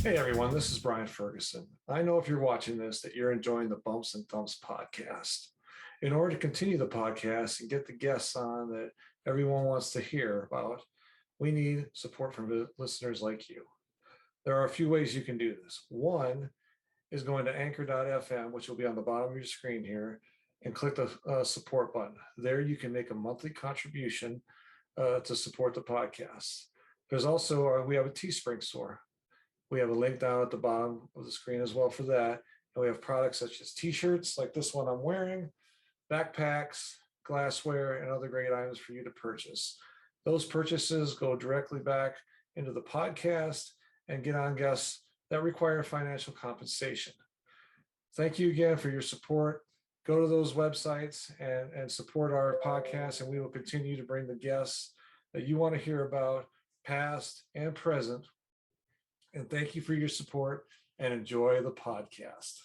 Hey everyone, this is Brian Ferguson. I know if you're watching this that you're enjoying the Bumps and Thumps podcast. In order to continue the podcast and get the guests on that everyone wants to hear about, we need support from listeners like you. There are a few ways you can do this. One is going to anchor.fm, which will be on the bottom of your screen here, and click the support button. There you can make a monthly contribution to support the podcast. There's also, we have a Teespring store. We have a link down at the bottom of the screen as well for that. And we have products such as t-shirts like this one I'm wearing, backpacks, glassware, and other great items for you to purchase. Those purchases go directly back into the podcast and get on guests that require financial compensation. Thank you again for your support. Go to those websites and support our podcast, and we will continue to bring the guests that you want to hear about, past and present. And thank you for your support and enjoy the podcast.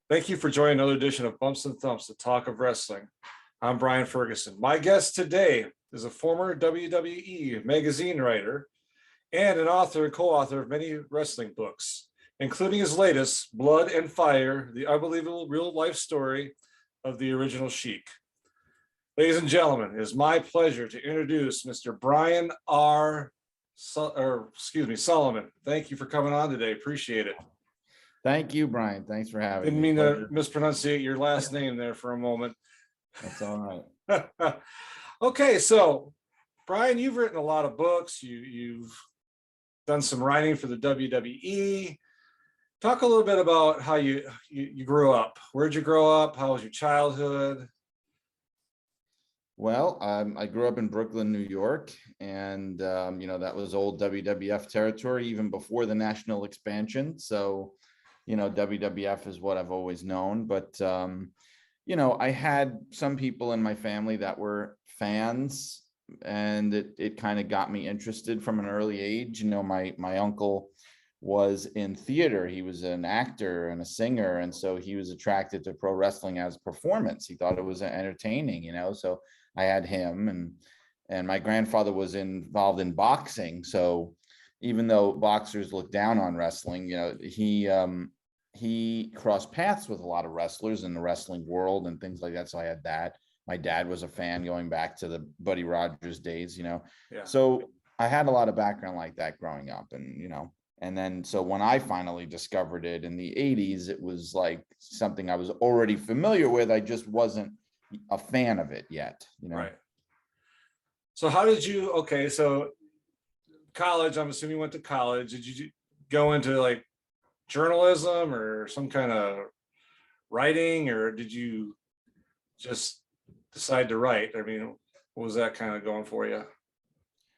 Thank you for joining another edition of Bumps and Thumps, the talk of wrestling. I'm Brian Ferguson. My guest today is a former WWE magazine writer and an author and co-author of many wrestling books, including his latest, Blood and Fire, the unbelievable real-life story of the original Sheik. Ladies and gentlemen, it is my pleasure to introduce Mr. Brian Solomon. Thank you for coming on today. Appreciate it. Thank you, Brian. Thanks for having Didn't me. mean to mispronunciate your last name there for a moment. That's all right. Okay, so Brian, you've written a lot of books. You've done some writing for the WWE. Talk a little bit about how you grew up. Where'd you grow up? How was your childhood? Well, I grew up in Brooklyn, New York, and that was old WWF territory even before the national expansion. So, WWF is what I've always known. But I had some people in my family that were fans, and it kind of got me interested from an early age. My uncle was in theater. He was an actor and a singer, and so he was attracted to pro wrestling as performance. He thought it was entertaining, so I had him, and my grandfather was involved in boxing. So even though boxers look down on wrestling, he crossed paths with a lot of wrestlers in the wrestling world and things like that. So I had that. My dad was a fan going back to the Buddy Rogers days, Yeah. So I had a lot of background like that growing up, and then so when I finally discovered it in the 80s, it was like something I was already familiar with. I just wasn't a fan of it yet, Right. So how did you, so college, I'm assuming you went to college. Did you go into like journalism or some kind of writing, or did you just decide to write? I mean, what was that kind of going for you?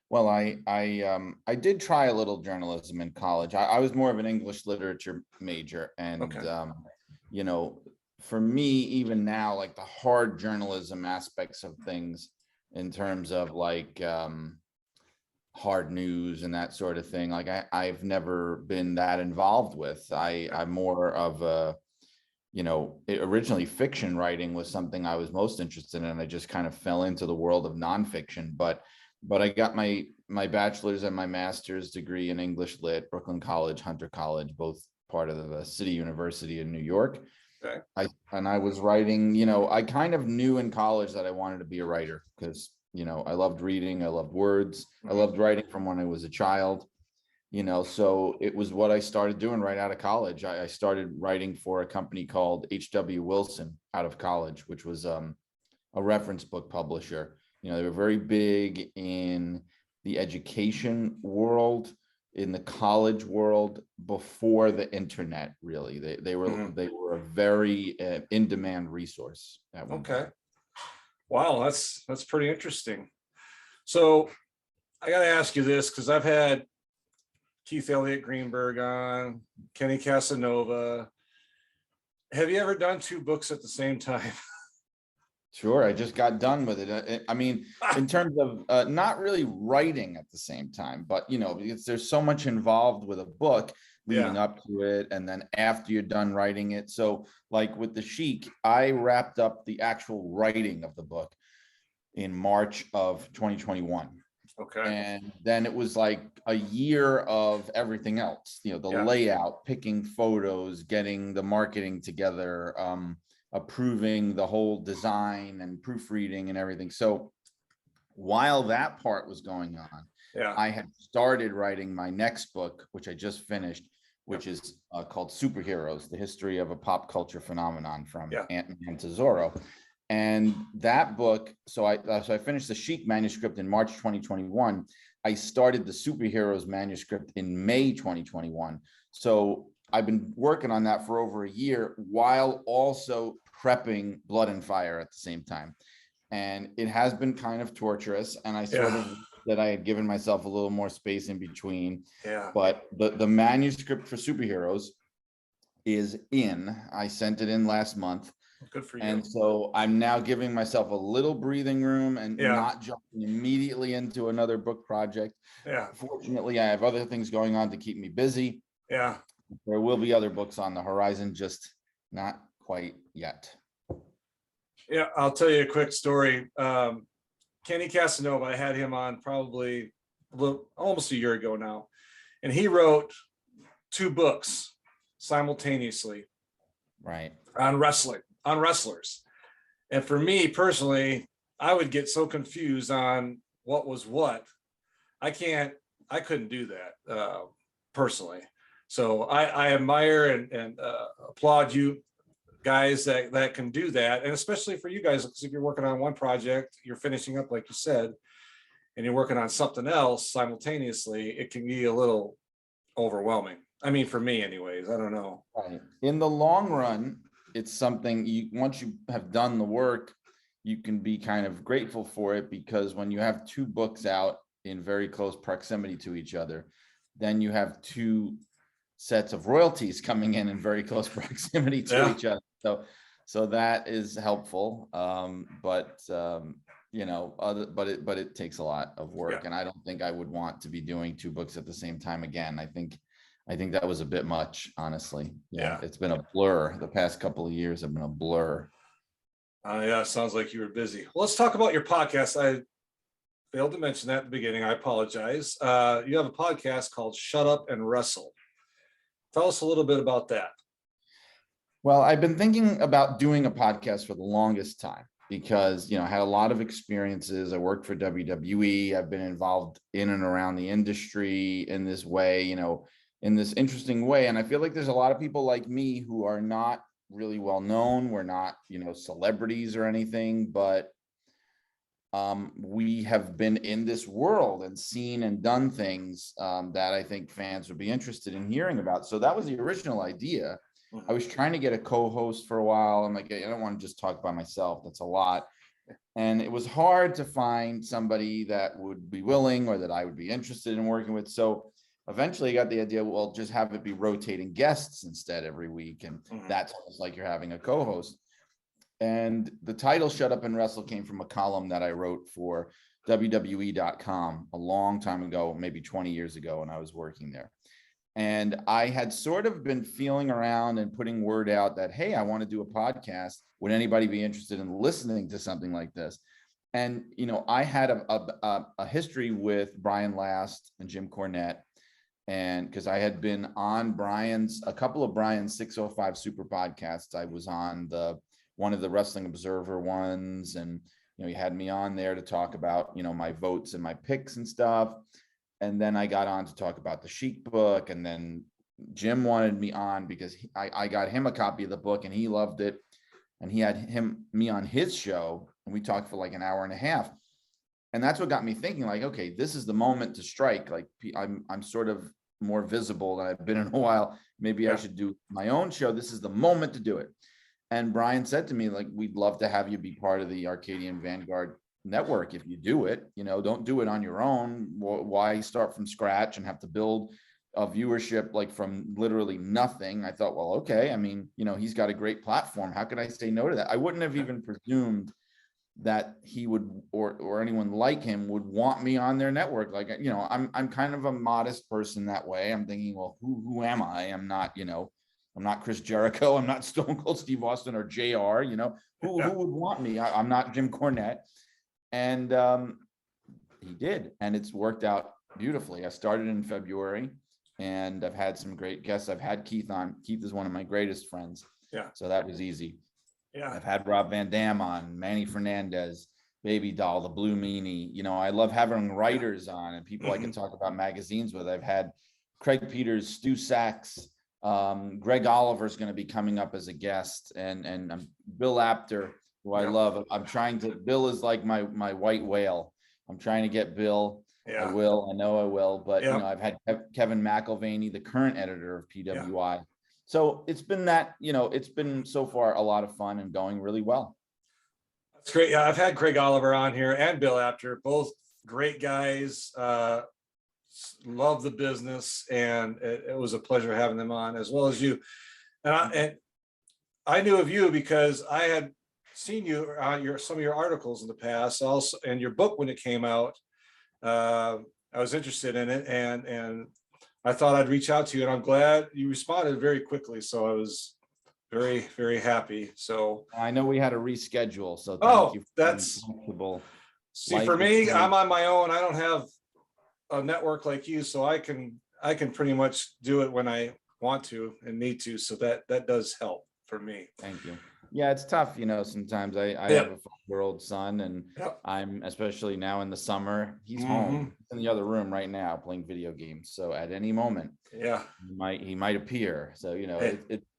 Well, I did try a little journalism in college. I was more of an English literature major, and for me, even now, like the hard journalism aspects of things in terms of like hard news and that sort of thing, like I've never been that involved with. I'm more of a, originally fiction writing was something I was most interested in. I just kind of fell into the world of nonfiction, but I got my bachelor's and my master's degree in English Lit, Brooklyn College, Hunter College, both part of the City University in New York. Okay. I was writing, I kind of knew in college that I wanted to be a writer because, I loved reading. I loved words. I loved writing from when I was a child, so it was what I started doing right out of college. I started writing for a company called H.W. Wilson out of college, which was a reference book publisher. They were very big in the education world, in the college world before the internet. Really, they were a very in-demand resource at one time. Wow, that's pretty interesting. So I got to ask you this, because I've had Keith Elliott Greenberg on, Kenny Casanova. Have you ever done two books at the same time? Sure, I just got done with it. I mean, in terms of not really writing at the same time, but because there's so much involved with a book leading Yeah. up to it, and then after you're done writing it. So, like with the Sheik, I wrapped up the actual writing of the book in March of 2021. Okay. And then it was like a year of everything else, the Yeah. layout, picking photos, getting the marketing together, approving the whole design and proofreading and everything. So while that part was going on, Yeah. I had started writing my next book, which I just finished, which is called Superheroes, the history of a pop culture phenomenon from Yeah. Ant-Man to Zorro. And that book, so I finished the Sheik manuscript in March 2021. I started the Superheroes manuscript in May 2021. So I've been working on that for over a year while also prepping Blood and Fire at the same time. And it has been kind of torturous. And I sort of that I had given myself a little more space in between. Yeah. But the manuscript for Superheroes is in. I sent it in last month. Good for you. And so I'm now giving myself a little breathing room and not jumping immediately into another book project. Yeah. Fortunately, I have other things going on to keep me busy. Yeah. There will be other books on the horizon, just not quite yet. Yeah, I'll tell you a quick story. Kenny Casanova, I had him on probably almost a year ago now, and he wrote 2 books simultaneously, right, on wrestlers. And for me personally, I would get so confused on what was what. I couldn't do that personally. So I admire and applaud you guys that can do that, and especially for you guys, because if you're working on one project, you're finishing up like you said, and you're working on something else simultaneously, it can be a little overwhelming. I mean, for me anyways, I don't know. Right. In the long run, it's something once you have done the work, you can be kind of grateful for it, because when you have 2 books out in very close proximity to each other, then you have 2 sets of royalties coming in very close proximity to each other. So that is helpful. But it takes a lot of work, and I don't think I would want to be doing 2 books at the same time again. I think that was a bit much, honestly. Yeah. It's been a blur. The past couple of years have been a blur. Yeah, sounds like you were busy. Well, let's talk about your podcast. I failed to mention that at the beginning. I apologize. You have a podcast called Shut Up and Wrestle. Tell us a little bit about that. Well, I've been thinking about doing a podcast for the longest time because, I had a lot of experiences. I worked for WWE. I've been involved in and around the industry in this way, in this interesting way. And I feel like there's a lot of people like me who are not really well known. We're not, celebrities or anything, but we have been in this world and seen and done things that I think fans would be interested in hearing about. So that was the original idea. I was trying to get a co-host for a while. I'm like, I don't want to just talk by myself. That's a lot. And it was hard to find somebody that would be willing or that I would be interested in working with. So eventually I got the idea, well, just have it be rotating guests instead every week. And that's almost like you're having a co-host. And the title Shut Up and Wrestle came from a column that I wrote for WWE.com a long time ago, maybe 20 years ago when I was working there. And I had sort of been feeling around and putting word out that, hey, I want to do a podcast. Would anybody be interested in listening to something like this? And, I had a history with Brian Last and Jim Cornette. And because I had been on a couple of Brian's 605 Super podcasts. I was on one of the Wrestling Observer ones. And, he had me on there to talk about, my votes and my picks and stuff. And then I got on to talk about the Sheik book. And then Jim wanted me on because I got him a copy of the book and he loved it. And he had me on his show. And we talked for like an hour and a half. And that's what got me thinking, like, okay, this is the moment to strike. Like I'm sort of more visible than I've been in a while. Maybe I should do my own show. This is the moment to do it. And Brian said to me, like, we'd love to have you be part of the Arcadian Vanguard network if you do it. Don't do it on your own. Why start from scratch and have to build a viewership like from literally nothing? I thought, well, okay, I mean, he's got a great platform. How could I say no to that? I wouldn't have even presumed that he would, or anyone like him would want me on their network. Like, you know, I'm kind of a modest person that way. I'm thinking, well, who am I? I'm not, you know, I'm not Chris Jericho. I'm not Stone Cold Steve Austin or JR, you know, who would want me? I'm not Jim Cornette. And he did, and it's worked out beautifully. I started in February, and I've had some great guests. I've had Keith on. Keith is one of my greatest friends. Yeah. So that was easy. Yeah. I've had Rob Van Dam on, Manny Fernandez, Baby Doll, the Blue Meanie. You know, I love having writers on and people I can talk about magazines with. I've had Craig Peters, Stu Sachs, Greg Oliver's going to be coming up as a guest, and Bill Apter, who I love. I'm trying to. Bill is like my white whale. I'm trying to get Bill. Yeah. I will. I know I will. But you know, I've had Kevin McElvaney, the current editor of PWI. So it's been that, you know, it's been so far a lot of fun and going really well. That's great. Yeah, I've had Craig Oliver on here and Bill Apter, both great guys. Love the business, and it was a pleasure having them on, as well as you. And I knew of you because I had seen you on some of your articles in the past, also, and your book when it came out. I was interested in it, and I thought I'd reach out to you, and I'm glad you responded very quickly. So I was very, very happy. So I know we had to reschedule. So thank you. That's comfortable. See, for me, I'm on my own. I don't have a network like you, so I can pretty much do it when I want to and need to. So that does help for me. Thank you. Yeah, it's tough, you know. Sometimes I have a 4-year-old son, and I'm, especially now in the summer, he's home in the other room right now playing video games. So at any moment, he might appear. So, you know,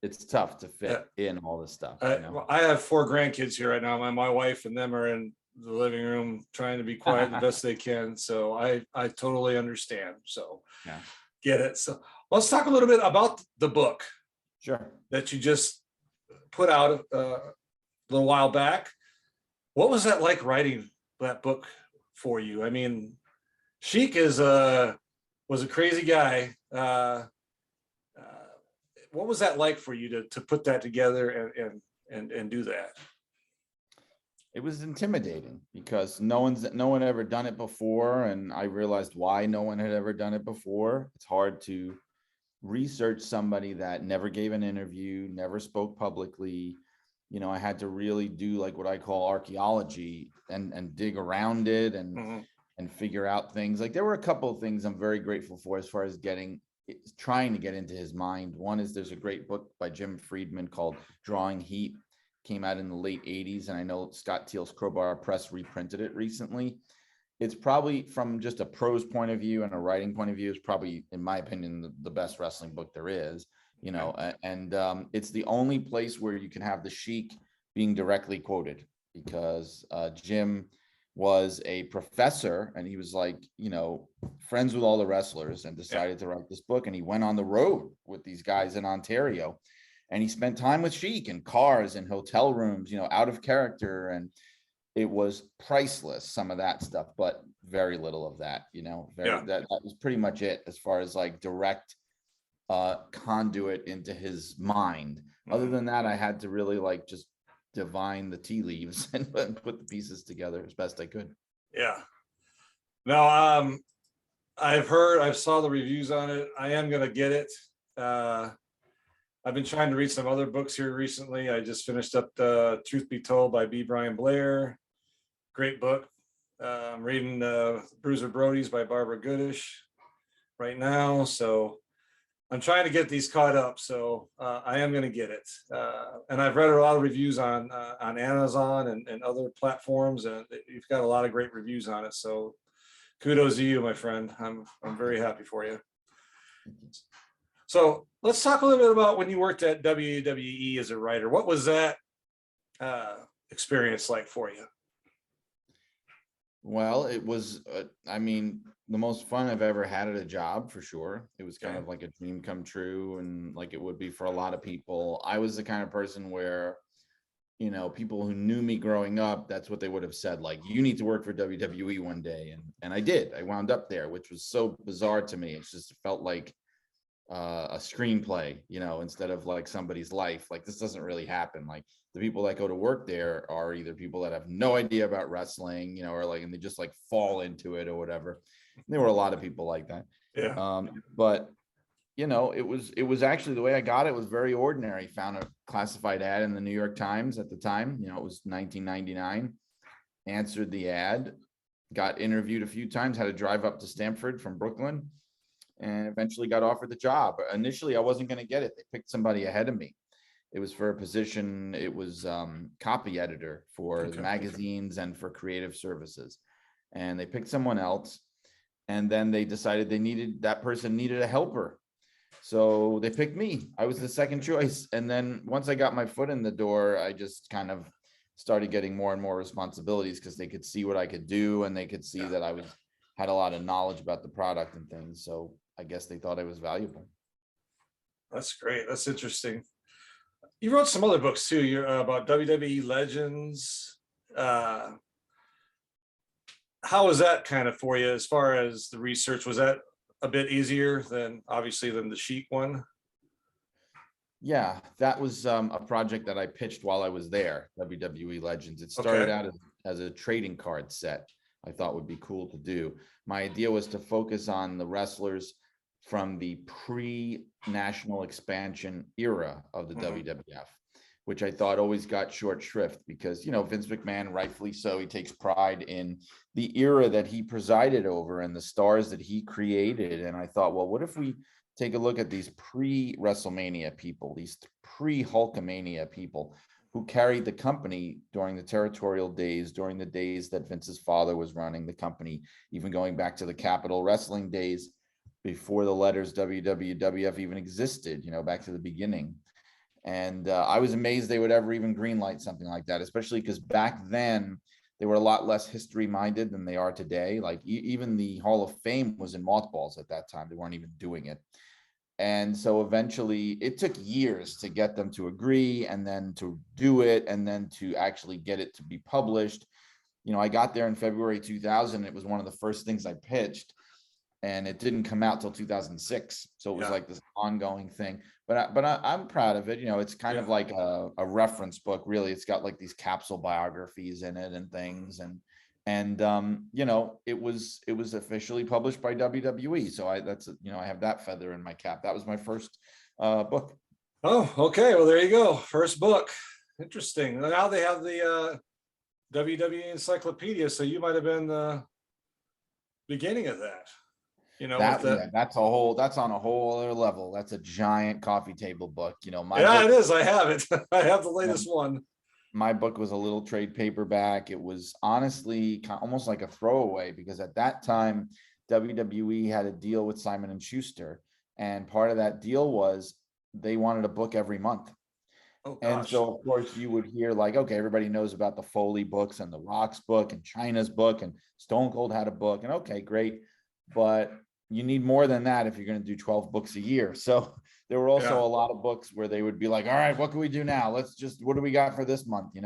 it's tough to fit in all this stuff. You know? I have 4 grandkids here right now. My wife and them are in the living room trying to be quiet the best they can. So I totally understand. So get it. So let's talk a little bit about the book. Sure. That you just put out a little while back. What was that like writing that book for you? I mean, Sheik was a crazy guy. What was that like for you to put that together and do that? It was intimidating because no one ever done it before, and I realized why no one had ever done it before. It's hard to research somebody that never gave an interview, never spoke publicly. You know, I had to really do like what I call archaeology and dig around it and figure out things. Like, there were a couple of things I'm very grateful for as far as trying to get into his mind. One is, there's a great book by Jim Friedman called Drawing Heat, came out in the late 80s, and I know Scott Teal's Crowbar Press reprinted it recently. It's probably, from just a prose point of view and a writing point of view, is probably, in my opinion, the best wrestling book there is, you know, and it's the only place where you can have the Sheik being directly quoted, because Jim was a professor, and he was, like, you know, friends with all the wrestlers, and decided to write this book. And he went on the road with these guys in Ontario, and he spent time with Sheik in cars and hotel rooms, you know, out of character. And it was priceless, some of that stuff, but very little of that, you know. That was pretty much it as far as like direct conduit into his mind. Other than that, I had to really like just divine the tea leaves and put the pieces together as best I could. Yeah. No, I saw the reviews on it. I am gonna get it. I've been trying to read some other books here recently. I just finished up the Truth Be Told by B. Brian Blair. Great book. I'm reading Bruiser Brody's by Barbara Goodish right now. So I'm trying to get these caught up. So I am going to get it. And I've read a lot of reviews on Amazon and other platforms, and you've got a lot of great reviews on it. So kudos to you, my friend. I'm very happy for you. So let's talk a little bit about when you worked at WWE as a writer. What was that experience like for you? Well, it was, I mean, the most fun I've ever had at a job, for sure. It was kind of like a dream come true, and like it would be for a lot of people. I was the kind of person where, you know, people who knew me growing up, that's what they would have said, like, you need to work for WWE one day. And I did. I wound up there, which was so bizarre to me. It's just, it felt like a screenplay, instead of like somebody's life. Like this doesn't really happen. Like the people that go to work there are either people that have no idea about wrestling, or like, and they just like fall into it or whatever. There were a lot of people like that. Yeah. But it was actually, the way I got it was very ordinary. Found a classified ad in the New York Times at the time. It was 1999. Answered the ad, got interviewed a few times, had to drive up to Stamford from Brooklyn, and eventually got offered the job. Initially, I wasn't going to get it. They picked somebody ahead of me. It was for a position. It was copy editor for the magazines and for creative services. And they picked someone else. And then they decided that person needed a helper. So they picked me. I was the second choice. And then once I got my foot in the door, I just kind of started getting more and more responsibilities, because they could see what I could do, and they could see that I had a lot of knowledge about the product and things. So I guess they thought I was valuable. That's great. That's interesting. You wrote some other books too. You're about WWE Legends. How was that kind of for you as far as the research? Was that a bit easier than the Sheik one? Yeah, that was a project that I pitched while I was there, WWE Legends. It started out as a trading card set I thought would be cool to do. My idea was to focus on the wrestlers from the pre-national expansion era of the WWF, which I thought always got short shrift because, Vince McMahon, rightfully so, he takes pride in the era that he presided over and the stars that he created. And I thought, well, what if we take a look at these pre-WrestleMania people, these pre-Hulkamania people who carried the company during the territorial days, during the days that Vince's father was running the company, even going back to the Capitol Wrestling days before the letters WWF even existed, back to the beginning. And I was amazed they would ever even greenlight something like that, especially because back then they were a lot less history minded than they are today. Like even the Hall of Fame was in mothballs at that time. They weren't even doing it. And so eventually it took years to get them to agree, and then to do it, and then to actually get it to be published. I got there in February 2000. It was one of the first things I pitched, and it didn't come out till 2006. So it was like this ongoing thing. But I'm proud of it. It's kind of like a reference book, really. It's got like these capsule biographies in it and things. And it was officially published by WWE. So I have that feather in my cap. That was my first book. Oh, okay. Well, there you go. First book. Interesting. Now they have the WWE Encyclopedia. So you might have been the beginning of that. That's on a whole other level. That's a giant coffee table book. It is. I have it. I have the latest one. My book was a little trade paperback. It was honestly almost like a throwaway, because at that time WWE had a deal with Simon and Schuster, and part of that deal was they wanted a book every month. Oh, and so of course you would hear like, okay, everybody knows about the Foley books and the Rock's book and China's book, and Stone Cold had a book, and okay, great, but you need more than that if you're going to do 12 books a year. So there were also a lot of books where they would be like, all right, what can we do now? What do we got for this month?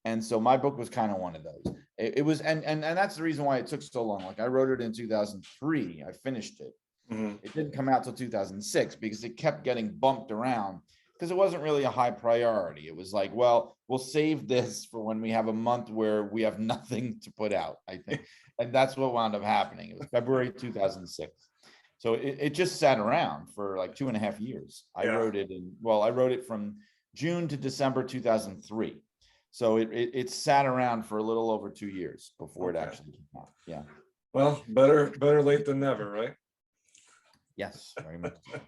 And so my book was kind of one of those. It was, and that's the reason why it took so long. Like I wrote it in 2003, I finished it. It didn't come out till 2006 because it kept getting bumped around, because it wasn't really a high priority. It was like, well, we'll save this for when we have a month where we have nothing to put out, I think. And that's what wound up happening. It was February 2006. So it just sat around for like 2.5 years. I wrote it from June to December 2003. So it sat around for a little over 2 years before it actually came out. Yeah. Well, better late than never, right? Yes, very much so.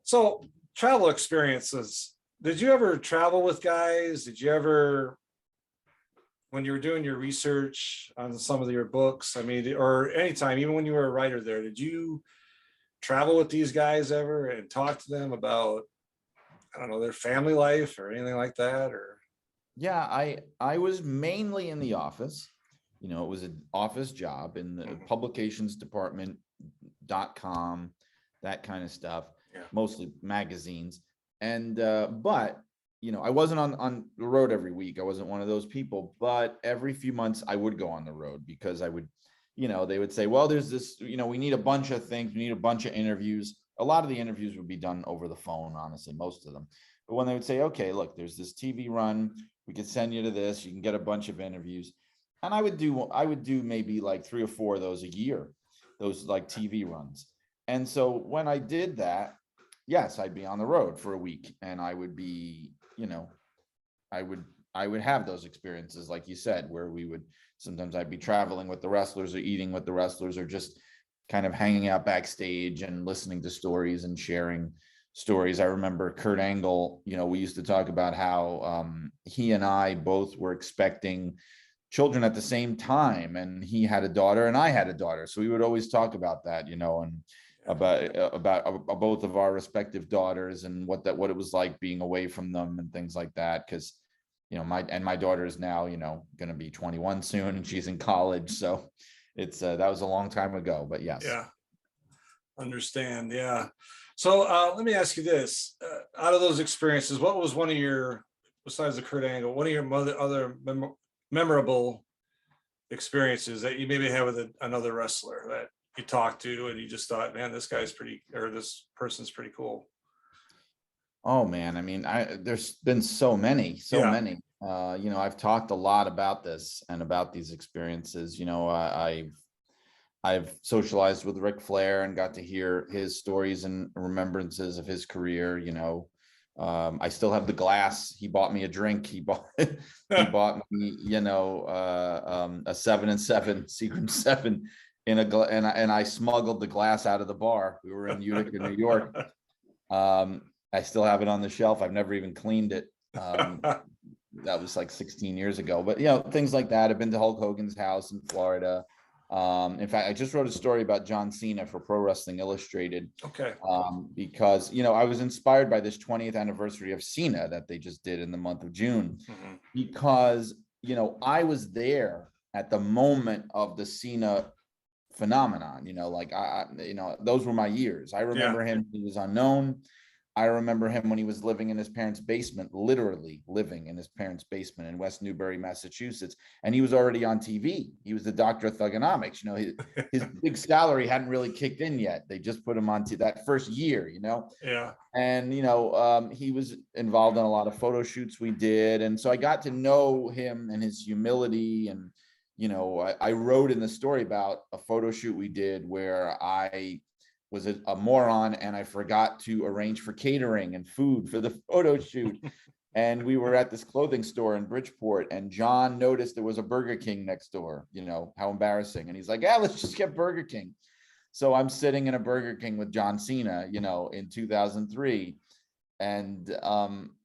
So travel experiences. Did you ever travel with guys? Did you ever, when you were doing your research on some of your books, or anytime, even when you were a writer there, did you travel with these guys ever and talk to them about, I don't know, their family life or anything like that? Or I was mainly in the office. It was an office job in the publications department.com, that kind of stuff, mostly magazines. And but I wasn't on the road every week. I wasn't one of those people, but every few months I would go on the road, because I would, they would say, well, there's this, we need a bunch of things. We need a bunch of interviews. a lot of the interviews would be done over the phone, honestly, most of them. But when they would say, okay, look, there's this TV run, we could send you to this, you can get a bunch of interviews. And I would do maybe like 3 or 4 of those a year, those like TV runs. And so when I did that, yes, I'd be on the road for a week, and I would be, I would have those experiences, like you said, where sometimes I'd be traveling with the wrestlers or eating with the wrestlers or just kind of hanging out backstage and listening to stories and sharing stories. I remember Kurt Angle, we used to talk about how he and I both were expecting children at the same time, and he had a daughter and I had a daughter. So we would always talk about that, and about both of our respective daughters and what it was like being away from them and things like that. Because my daughter is now going to be 21 soon, and she's in college, so it's that was a long time ago, but yes. Yeah, understand. Yeah. So let me ask you this: out of those experiences, what was one of your, besides the Kurt Angle, one of your other memorable experiences that you maybe have with another wrestler that you talked to and you just thought, man, this person's pretty cool? Oh man, I mean, there's been so many. I've talked a lot about this and about these experiences. I've socialized with Ric Flair and got to hear his stories and remembrances of his career. I still have the glass. He bought me a drink. He bought me, a 7 and 7 Seagram 7 and I smuggled the glass out of the bar. We were in Utica, New York. I still have it on the shelf. I've never even cleaned it. That was like 16 years ago. But things like that. I've been to Hulk Hogan's house in Florida. In fact, I just wrote a story about John Cena for Pro Wrestling Illustrated. Okay. Because I was inspired by this 20th anniversary of Cena that they just did in the month of June. Mm-hmm. Because I was there at the moment of the Cena phenomenon. Those were my years. I remember him. He was unknown. I remember him when he was living in his parents' basement, literally living in his parents' basement in West Newbury, Massachusetts. And he was already on TV. He was the doctor of thugonomics. His big salary hadn't really kicked in yet. They just put him on that first year, Yeah. And, he was involved in a lot of photo shoots we did. And so I got to know him and his humility. And, I wrote in the story about a photo shoot we did where I was a moron and I forgot to arrange for catering and food for the photo shoot. And we were at this clothing store in Bridgeport, and John noticed there was a Burger King next door. How embarrassing. And he's like, yeah, let's just get Burger King. So I'm sitting in a Burger King with John Cena, in 2003 and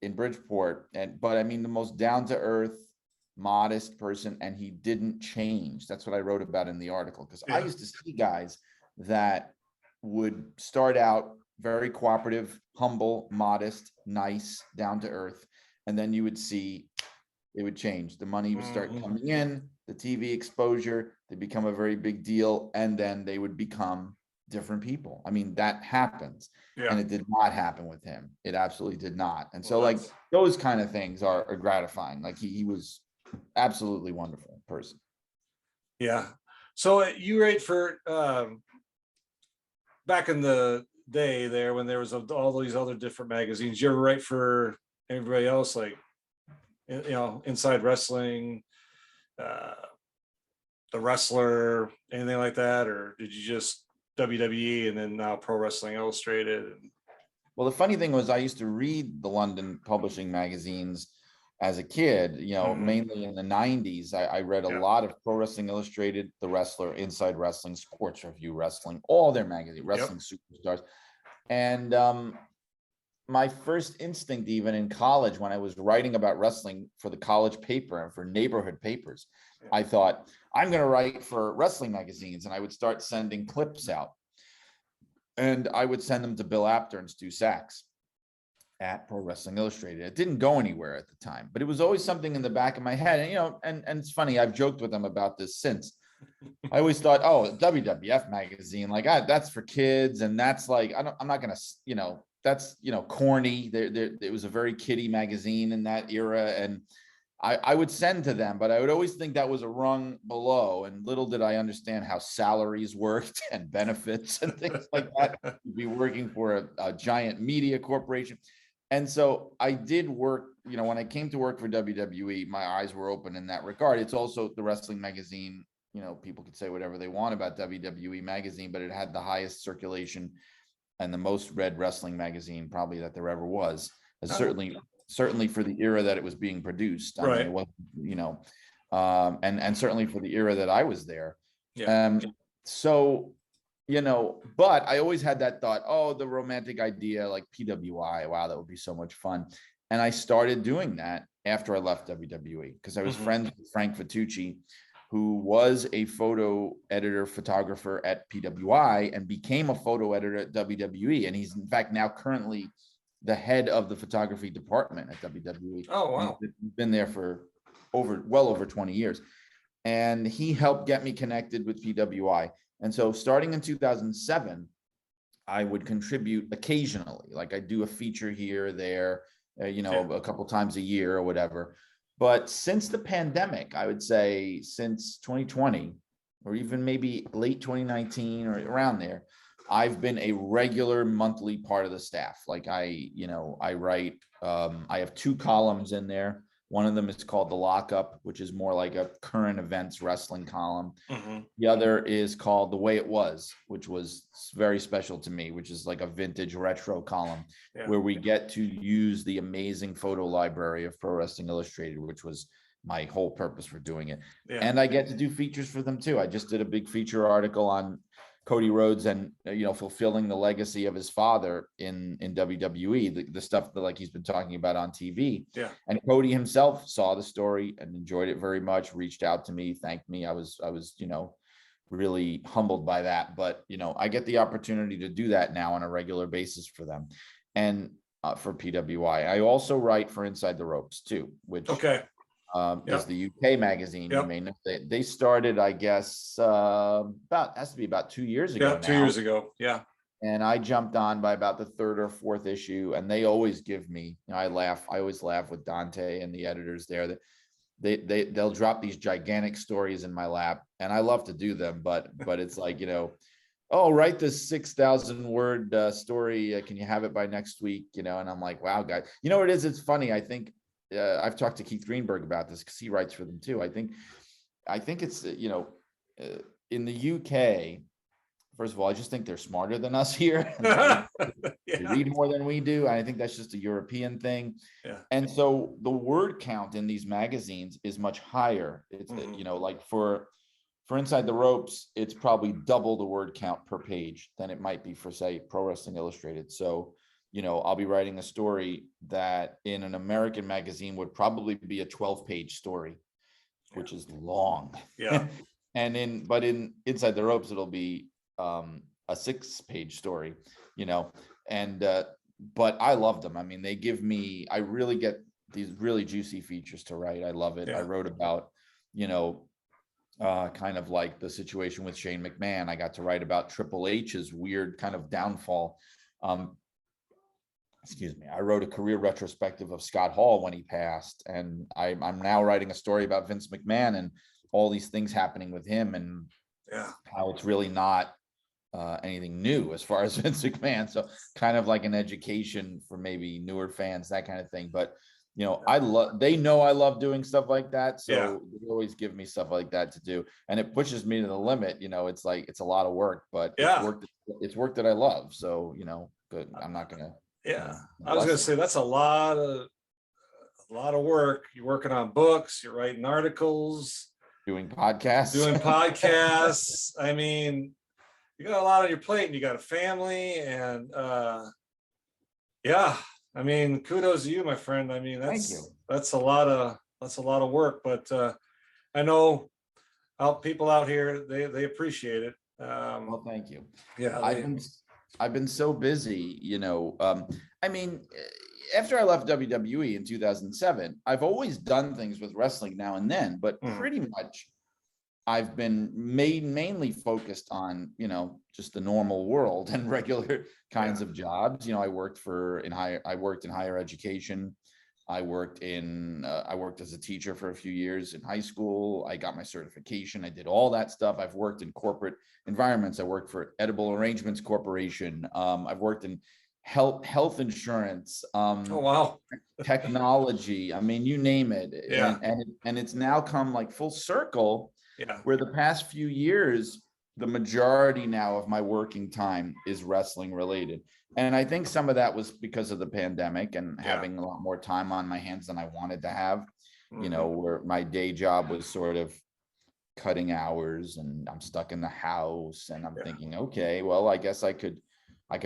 in Bridgeport. But I mean, the most down to earth, modest person, and he didn't change. That's what I wrote about in the article, because I used to see guys that would start out very cooperative, humble, modest, nice, down to earth. And then you would see it would change. The money would start coming in, the TV exposure, they become a very big deal. And then they would become different people. I mean, that happens. And it did not happen with him. It absolutely did not. And so those kind of things are gratifying. Like he was absolutely wonderful person. Yeah. So you write for, back in the day there when there was all these other different magazines, you ever write for everybody else, like Inside Wrestling, The Wrestler, anything like that? Or did you just WWE and then now Pro Wrestling Illustrated? Well, the funny thing was I used to read the London publishing magazines as a kid, mainly in the 90s. I read a lot of Pro Wrestling Illustrated, The Wrestler, Inside Wrestling, Sports Review Wrestling, all their magazines, Wrestling Superstars. And my first instinct, even in college, when I was writing about wrestling for the college paper and for neighborhood papers, I thought, I'm going to write for wrestling magazines. And I would start sending clips out. And I would send them to Bill Apter and Stu Sachs at Pro Wrestling Illustrated. It didn't go anywhere at the time, but it was always something in the back of my head. And and it's funny, I've joked with them about this since. I always thought, oh, WWF magazine, like that's for kids, and that's like I'm not gonna, that's corny. It was a very kiddie magazine in that era, and I would send to them, but I would always think that was a rung below. And little did I understand how salaries worked and benefits and things like that. You'd be working for a giant media corporation. And so I did work, when I came to work for WWE, my eyes were open in that regard. It's also the wrestling magazine. People could say whatever they want about WWE magazine, but it had the highest circulation and the most read wrestling magazine probably that there ever was. Certainly for the era that it was being produced. I mean, it wasn't, and certainly for the era that I was there. Yeah. So, but I always had that thought, oh, the romantic idea, like PWI, wow, that would be so much fun. And I started doing that after I left WWE because I was friends with Frank Fatucci, who was a photo editor, photographer at PWI and became a photo editor at WWE. And he's in fact now currently the head of the photography department at WWE. Oh, wow. He's been there for well over 20 years. And he helped get me connected with PWI. And so starting in 2007, I would contribute occasionally, like I do a feature here or there, a couple times a year or whatever. But since the pandemic, I would say since 2020, or even maybe late 2019 or around there, I've been a regular monthly part of the staff. Like I write, I have 2 columns in there. One of them is called The Lockup, which is more like a current events wrestling column. The other is called The Way It Was, which was very special to me, which is like a vintage retro column where we get to use the amazing photo library of Pro Wrestling Illustrated, which was my whole purpose for doing it. And I get to do features for them too. I just did a big feature article on Cody Rhodes and fulfilling the legacy of his father in WWE, the stuff that like he's been talking about on TV. And Cody himself saw the story and enjoyed it very much, reached out to me, thanked me. I was really humbled by that, but I get the opportunity to do that now on a regular basis for them and for PWI. I also write for Inside the Ropes too, which is the UK magazine. You may know they started, I guess, has to be about 2 years ago. 2 years ago. And I jumped on by about the 3rd or 4th issue, and they always give me, I always laugh with Dante and the editors there that they'll drop these gigantic stories in my lap, and I love to do them, but it's like, oh, write this 6,000 word story. Can you have it by next week? And I'm like, wow, guys, what it is? It's funny. I think I've talked to Keith Greenberg about this because he writes for them too. I think it's, in the UK, first of all, I just think they're smarter than us here. They read more than we do. And I think that's just a European thing. And so the word count in these magazines is much higher. It's, like for Inside the Ropes, it's probably double the word count per page than it might be for, say, Pro Wrestling Illustrated. So I'll be writing a story that in an American magazine would probably be a 12-page story, which is long. And in Inside the Ropes, it'll be a 6-page story, and but I love them. I mean, I really get these really juicy features to write. I love it. I wrote about, kind of like the situation with Shane McMahon. I got to write about Triple H's weird kind of downfall. I wrote a career retrospective of Scott Hall when he passed, and I'm now writing a story about Vince McMahon and all these things happening with him, and how it's really not anything new as far as Vince McMahon. So kind of like an education for maybe newer fans, that kind of thing. But they know I love doing stuff like that, so they always give me stuff like that to do, and it pushes me to the limit. It's like it's a lot of work, but it's work that I love. So good. I'm not gonna. I was gonna say that's a lot of work. You're working on books, you're writing articles, doing podcasts. I mean, you got a lot on your plate, and you got a family, and I mean, kudos to you, my friend. I mean, that's a lot of work, but I know people out here, they appreciate it. Well, thank you. I've been so busy, I mean, after I left WWE in 2007, I've always done things with wrestling now and then, but pretty much I've been mainly focused on, just the normal world and regular kinds of jobs. I worked in higher education. I worked as a teacher for a few years in high school. I got my certification. I did all that stuff. I've worked in corporate environments. I worked for Edible Arrangements Corporation. I've worked in health insurance, Oh, wow. technology. I mean, you name it. Yeah. And it's now come like full circle, Yeah. where the past few years, the majority now of my working time is wrestling related. And I think some of that was because of the pandemic and having a lot more time on my hands than I wanted to have, where my day job was sort of cutting hours and I'm stuck in the house, and I'm thinking, okay, well, I guess I could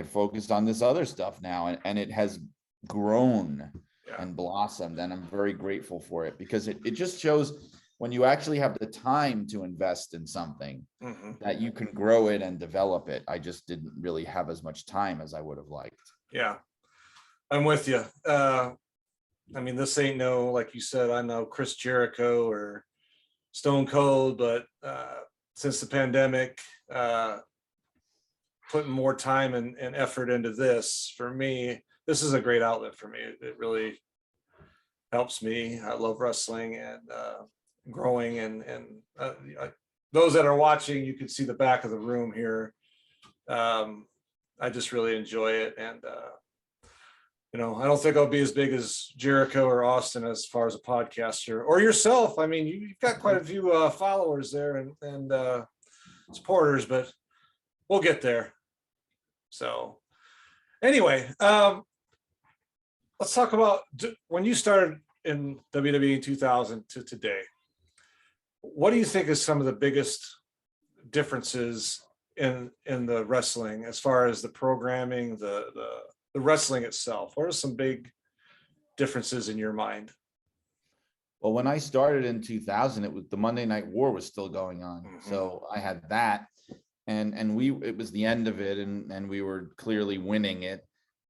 focus on this other stuff now. And it has grown and blossomed. And I'm very grateful for it, because it just shows when you actually have the time to invest in something, that you can grow it and develop it. I just didn't really have as much time as I would have liked. Yeah, I'm with you. I mean, this ain't no, like you said, I'm no Chris Jericho or Stone Cold, but since the pandemic, putting more time and effort into this, for me, this is a great outlet for me. It really helps me. I love wrestling and growing, and those that are watching, you can see the back of the room here. I just really enjoy it, and I don't think I'll be as big as Jericho or Austin as far as a podcaster, or yourself. I mean, you've got quite a few followers there and supporters, but we'll get there. So anyway, let's talk about when you started in WWE in 2000 to today. What do you think is some of the biggest differences in the wrestling, as far as the programming, the wrestling itself? What are some big differences in your mind? Well, when I started in 2000, it was the Monday Night War was still going on. So I had that, and it was the end of it, and we were clearly winning it.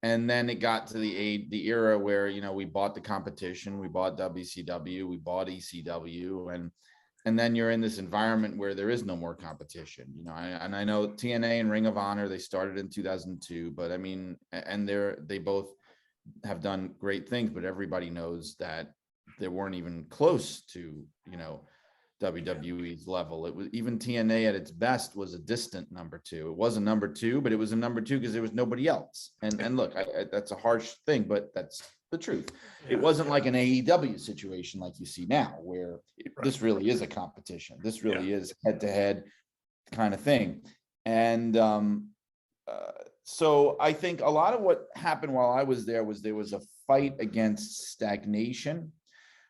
And then it got to the era where, we bought the competition, we bought WCW, we bought ECW, and then you're in this environment where there is no more competition, and I know TNA and Ring of Honor, they started in 2002, but I mean, and they both have done great things, but everybody knows that they weren't even close to, WWE's level. It was, even TNA at its best was a distant number two. It was a number two, but it was a number two because there was nobody else. And look, that's a harsh thing, but that's the truth. It wasn't like an AEW situation like you see now, where this really is a competition. This really is head-to-head kind of thing. And so I think a lot of what happened while I was there was a fight against stagnation,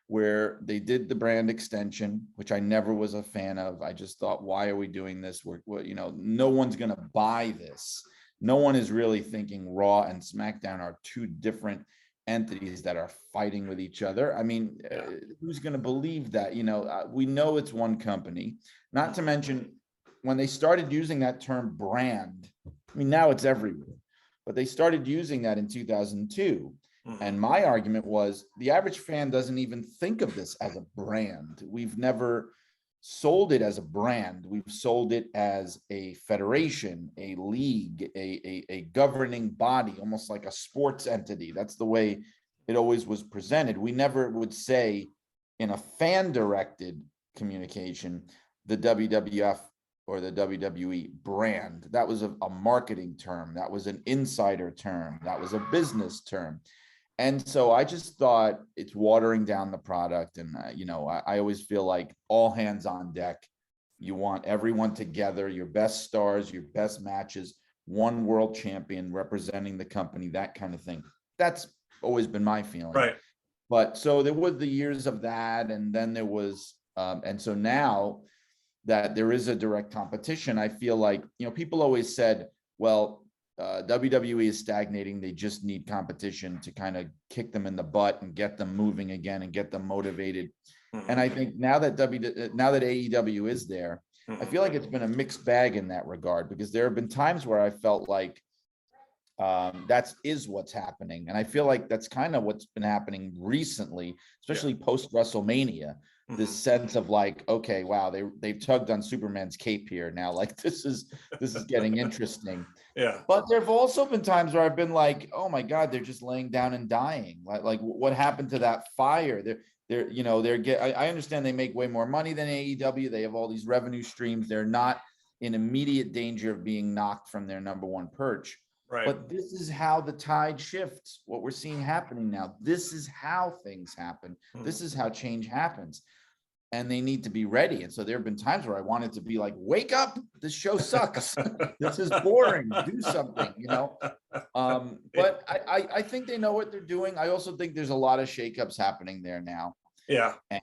where they did the brand extension, which I never was a fan of. I just thought, why are we doing this? No one's going to buy this. No one is really thinking Raw and SmackDown are two different entities that are fighting with each other. I mean, who's going to believe that? We know it's one company. Not to mention, when they started using that term brand, I mean, now it's everywhere, but they started using that in 2002. And my argument was, the average fan doesn't even think of this as a brand. We've never sold it as a brand. We've sold it as a federation, a league, a governing body, almost like a sports entity. That's the way it always was presented. We never would say, in a fan-directed communication, the WWF or the WWE brand. That was a marketing term. That was an insider term. That was a business term. And so I just thought it's watering down the product. And, I always feel like all hands on deck. You want everyone together, your best stars, your best matches, one world champion representing the company, that kind of thing. That's always been my feeling. Right. But so there were the years of that. And then there was, and so now that there is a direct competition, I feel like, people always said, well, WWE is stagnating. They just need competition to kind of kick them in the butt and get them moving again and get them motivated. And I think now that AEW is there, I feel like it's been a mixed bag in that regard, because there have been times where I felt like that is what's happening. And I feel like that's kind of what's been happening recently, especially post WrestleMania, this sense of like, okay, wow, they've tugged on Superman's cape here now. Like this is getting interesting. Yeah. But there have also been times where I've been like, oh my God, they're just laying down and dying. Like what happened to that fire? I understand they make way more money than AEW. They have all these revenue streams. They're not in immediate danger of being knocked from their number one perch. Right. But this is how the tide shifts. What we're seeing happening now. This is how things happen. This is how change happens. And they need to be ready. And so there have been times where I wanted to be like, wake up, this show sucks. This is boring. Do something, But I think they know what they're doing. I also think there's a lot of shakeups happening there now. Yeah. And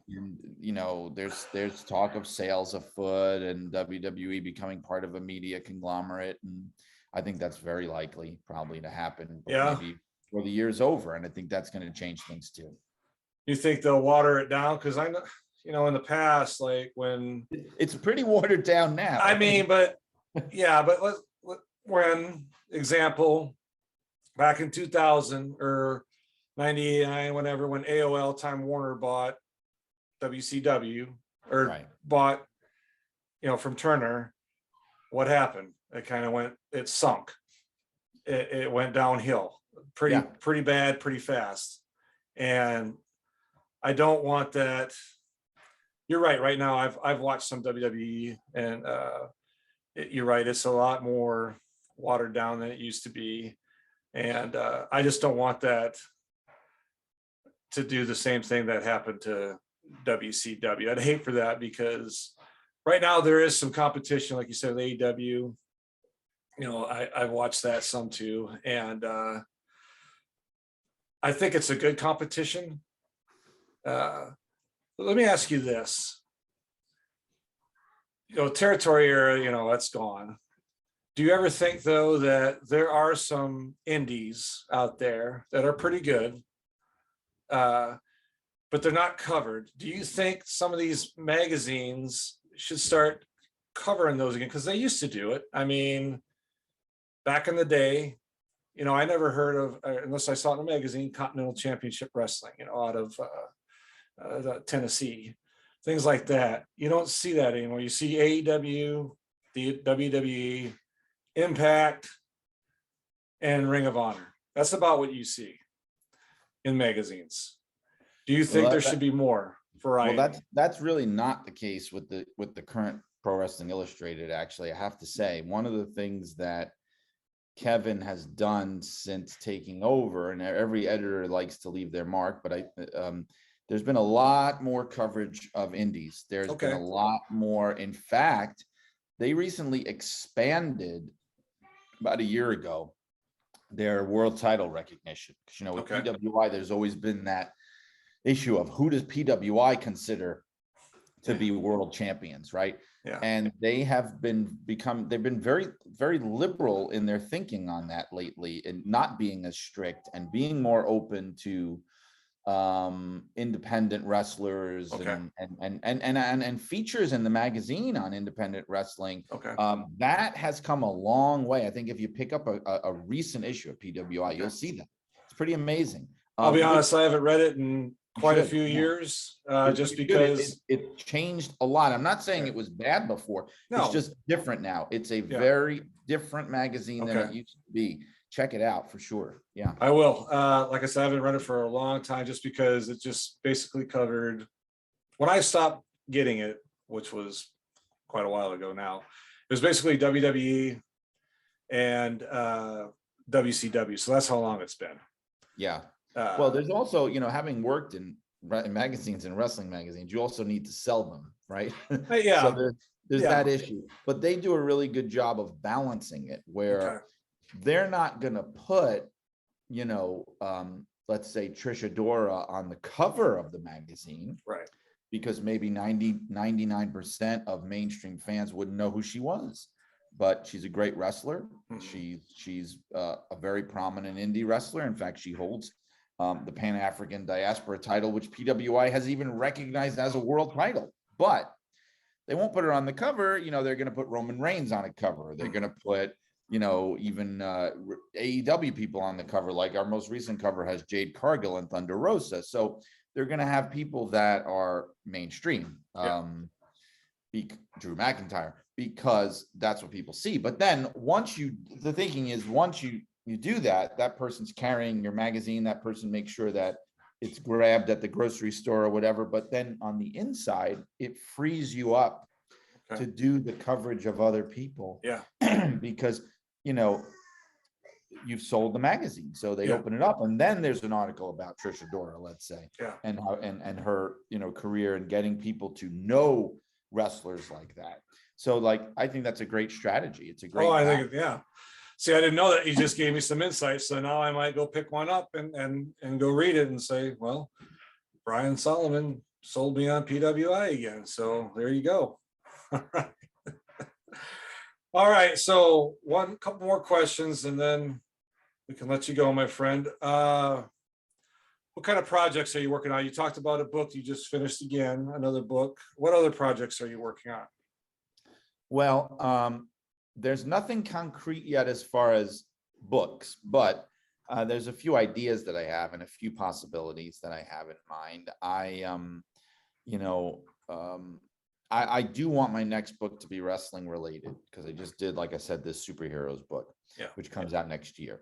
there's talk of sales afoot and WWE becoming part of a media conglomerate. And I think that's very likely probably to happen. Maybe before the year's over. And I think that's going to change things too. You think they'll water it down? Because I know, in the past, like when it's pretty watered down now. I mean, but when example, back in 2000 or 99, whenever, when AOL Time Warner bought WCW or bought, from Turner, what happened? It sunk. It went downhill pretty bad, pretty fast. And I don't want that. You're right. Right now, I've watched some WWE, and you're right. It's a lot more watered down than it used to be, and I just don't want that to do the same thing that happened to WCW. I'd hate for that, because right now there is some competition, like you said, with AEW. I've watched that some too, and I think it's a good competition. Let me ask you this. Territory era, that's gone. Do you ever think, though, that there are some indies out there that are pretty good, but they're not covered? Do you think some of these magazines should start covering those again? Because they used to do it. I mean, back in the day, I never heard of, unless I saw it in a magazine, Continental Championship Wrestling, out of Tennessee, things like that. You don't see that anymore. You see AEW, the WWE, Impact, and Ring of Honor. That's about what you see in magazines. Do you think there should be more variety? Well, that's really not the case with the current Pro Wrestling Illustrated. Actually, I have to say, one of the things that Kevin has done since taking over, and every editor likes to leave their mark, but there's been a lot more coverage of indies. There's been a lot more. In fact, they recently expanded about a year ago their world title recognition. With PWI, there's always been that issue of who does PWI consider to be world champions, right? Yeah. And they have they've been very, very liberal in their thinking on that lately, and not being as strict and being more open to independent wrestlers and features in the magazine on independent wrestling. That has come a long way. I think if you pick up a recent issue of PWI, you'll see that. It's pretty amazing. I'll be honest, I haven't read it in quite a few years, just because it changed a lot. I'm not saying it was bad before. It's just different now. It's a very different magazine than it used to be. Check it out for sure. Yeah, I will. Like I said, I haven't read it for a long time, just because it just basically covered, when I stopped getting it, which was quite a while ago now, it was basically WWE and WCW. So that's how long it's been. Yeah. Well, there's also, having worked in magazines and wrestling magazines, you also need to sell them, right? Yeah. So there's that issue, but they do a really good job of balancing it, where they're not going to put, let's say Trisha Dora on the cover of the magazine, right? Because maybe 99% of mainstream fans wouldn't know who she was, but she's a great wrestler. Mm-hmm. She's a very prominent indie wrestler. In fact, she holds the Pan-African Diaspora title, which PWI has even recognized as a world title. But they won't put her on the cover. They're going to put Roman Reigns on a cover. They're going to put, even AEW people on the cover. Like our most recent cover has Jade Cargill and Thunder Rosa. So they're going to have people that are mainstream. Yeah. Drew McIntyre, because that's what people see. But then the thinking is once you do that, that person's carrying your magazine, that person makes sure that it's grabbed at the grocery store or whatever. But then on the inside, it frees you up to do the coverage of other people. Yeah. Because, you've sold the magazine. So they open it up, and then there's an article about Trisha Dora, let's say, and how, and her, career and getting people to know wrestlers like that. So I think that's a great strategy. It's a great. I think, yeah. See, I didn't know that. You just gave me some insight. So now I might go pick one up and go read it and say, well, Brian Solomon sold me on PWI again. So there you go. All right. So couple more questions and then we can let you go, my friend. What kind of projects are you working on? You talked about a book you just finished again, another book. What other projects are you working on? Well, there's nothing concrete yet as far as books, but there's a few ideas that I have and a few possibilities that I have in mind. I do want my next book to be wrestling related, because I just did, like I said, this superheroes book, which comes out next year.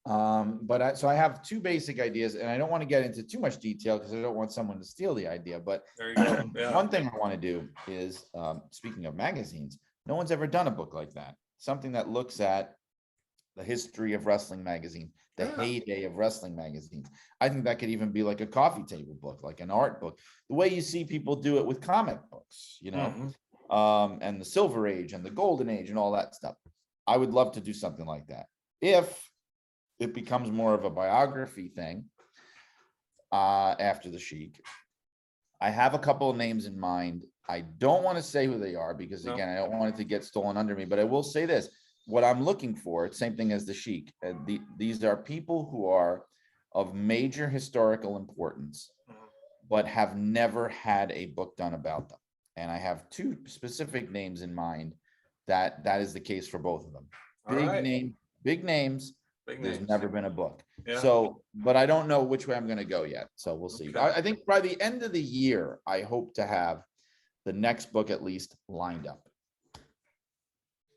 So I have two basic ideas, and I don't want to get into too much detail because I don't want someone to steal the idea. But there you go. Yeah. One thing I want to do is, speaking of magazines, no one's ever done a book like that. Something that looks at the history of wrestling magazine, the heyday of wrestling magazines. I think that could even be like a coffee table book, like an art book, the way you see people do it with comic books, and the Silver Age and the Golden Age and all that stuff. I would love to do something like that. If it becomes more of a biography thing after the Sheik, I have a couple of names in mind. I don't want to say who they are because, again, I don't want it to get stolen under me, but I will say this. What I'm looking for, it's same thing as the Sheik. These are people who are of major historical importance, but have never had a book done about them. And I have two specific names in mind that is the case for both of them. Big names. There's never been a book. Yeah. So, but I don't know which way I'm going to go yet. So we'll see. I think by the end of the year, I hope to have the next book at least lined up.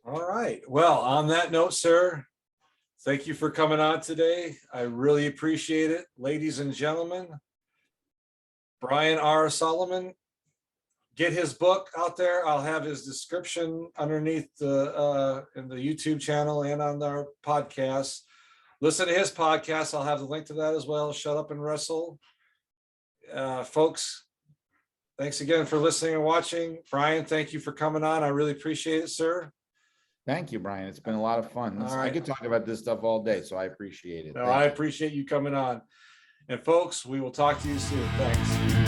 All right. Well, on that note, sir, thank you for coming on today. I really appreciate it. Ladies and gentlemen, Brian R. Solomon, get his book out there. I'll have his description underneath in the YouTube channel and on our podcast. Listen to his podcast. I'll have the link to that as well. Shut Up and Wrestle. Folks, thanks again for listening and watching. Brian, thank you for coming on. I really appreciate it, sir. Thank you, Brian. It's been a lot of fun. I could talk about this stuff all day, so I appreciate it. No, I appreciate you coming on. And folks, we will talk to you soon. Thanks.